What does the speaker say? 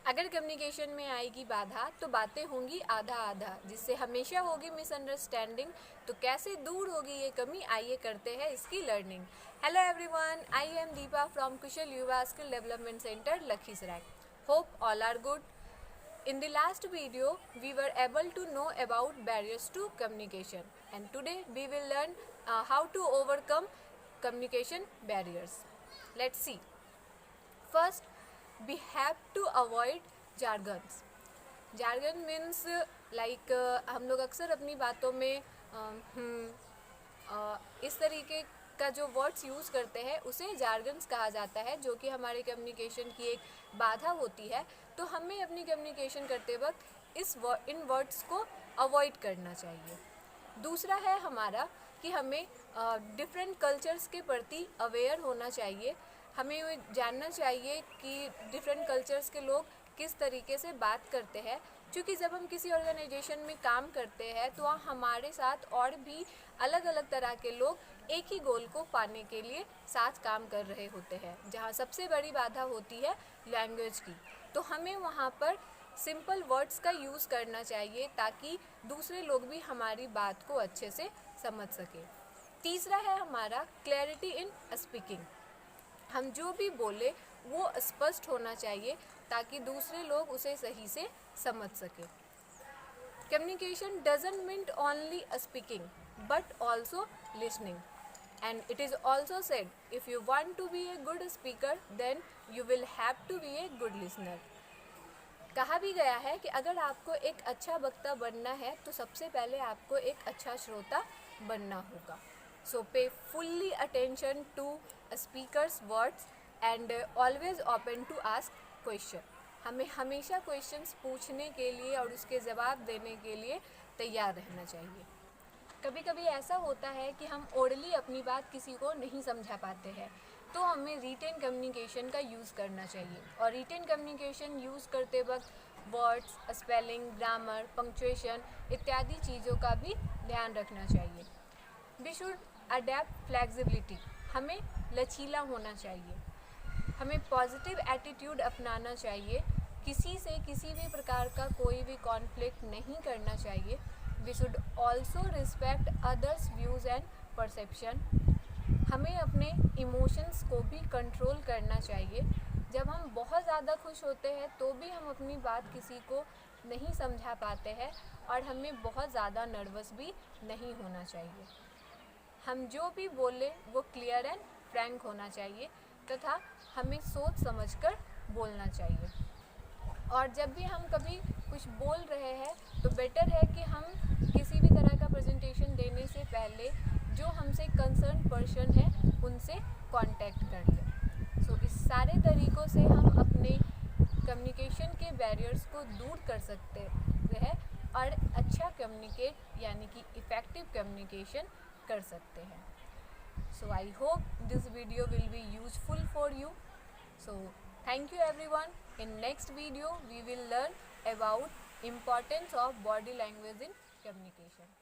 अगर कम्युनिकेशन में आएगी बाधा तो बातें होंगी आधा आधा, जिससे हमेशा होगी मिसअंडरस्टैंडिंग। तो कैसे दूर होगी ये कमी, आइए करते हैं इसकी learning. Hello everyone, I am Deepa from Kushal Yuva skill development centre Lakhisarai. Hope all are good. In the last video, we were able to know about barriers to communication, and today we will learn how to overcome communication barriers. Let's see. First, we have to avoid jargons. Jargon means like हम लोग अक्सर अपनी बातों में इस तरीके का जो वर्ड्स यूज़ करते हैं उसे जार्गन्स कहा जाता है, जो कि हमारे कम्युनिकेशन की एक बाधा होती है। तो हमें अपनी कम्युनिकेशन करते वक्त इन वर्ड्स को अवॉइड करना चाहिए। दूसरा है हमारा कि हमें डिफरेंट कल्चर्स के प्रति अवेयर होना चाहिए। हमें जानना चाहिए कि डिफरेंट कल्चर्स के लोग किस तरीके से बात करते हैं, क्योंकि जब हम किसी ऑर्गेनाइजेशन में काम करते हैं तो वहाँ हमारे साथ और भी अलग अलग तरह के लोग एक ही गोल को पाने के लिए साथ काम कर रहे होते हैं, जहाँ सबसे बड़ी बाधा होती है लैंग्वेज की। तो हमें वहाँ पर सिंपल वर्ड्स का यूज़ करना चाहिए ताकि दूसरे लोग भी हमारी बात को अच्छे से समझ सके। तीसरा है हमारा क्लैरिटी इन स्पीकिंग। हम जो भी बोले वो स्पष्ट होना चाहिए ताकि दूसरे लोग उसे सही से समझ सके। Communication doesn't mean only speaking but also listening, and it is also said if you want to be a good speaker then you will have to be a good listener. कहा भी गया है कि अगर आपको एक अच्छा वक्ता बनना है तो सबसे पहले आपको एक अच्छा श्रोता बनना होगा। So pay fully attention to a speaker's words and always open to ask question. हमें हमेशा क्वेश्चंस पूछने के लिए और उसके जवाब देने के लिए तैयार रहना चाहिए। कभी कभी ऐसा होता है कि हम ओरली अपनी बात किसी को नहीं समझा पाते हैं, तो हमें रिटेन कम्युनिकेशन का यूज़ करना चाहिए। और रिटेन कम्युनिकेशन यूज़ करते वक्त वर्ड्स, स्पेलिंग, ग्रामर, पंक्चुएशन इत्यादि चीज़ों का भी ध्यान रखना चाहिए। We should adept flexibility. हमें लचीला होना चाहिए। हमें पॉजिटिव एटीट्यूड अपनाना चाहिए। किसी से किसी भी प्रकार का कोई भी कॉन्फ्लिक्ट नहीं करना चाहिए। We should also respect others views and perception. हमें अपने इमोशंस को भी कंट्रोल करना चाहिए। जब हम बहुत ज़्यादा खुश होते हैं तो भी हम अपनी बात किसी को नहीं समझा पाते हैं, और हमें बहुत ज़्यादा नर्वस भी नहीं होना चाहिए। हम जो भी बोले वो क्लियर एंड फ्रैंक होना चाहिए तथा हमें सोच समझकर बोलना चाहिए। और जब भी हम कभी कुछ बोल रहे हैं तो बेटर है कि हम किसी भी तरह का प्रेजेंटेशन देने से पहले जो हमसे कंसर्न पर्सन है उनसे कांटेक्ट कर लें। सो इस सारे तरीक़ों से हम अपने कम्युनिकेशन के बैरियर्स को दूर कर सकते हैं और अच्छा कम्युनिकेट यानी कि इफ़ेक्टिव कम्युनिकेशन कर सकते हैं। So I hope this video will be useful for you. So thank you everyone. In next video we will learn about importance of body language in communication.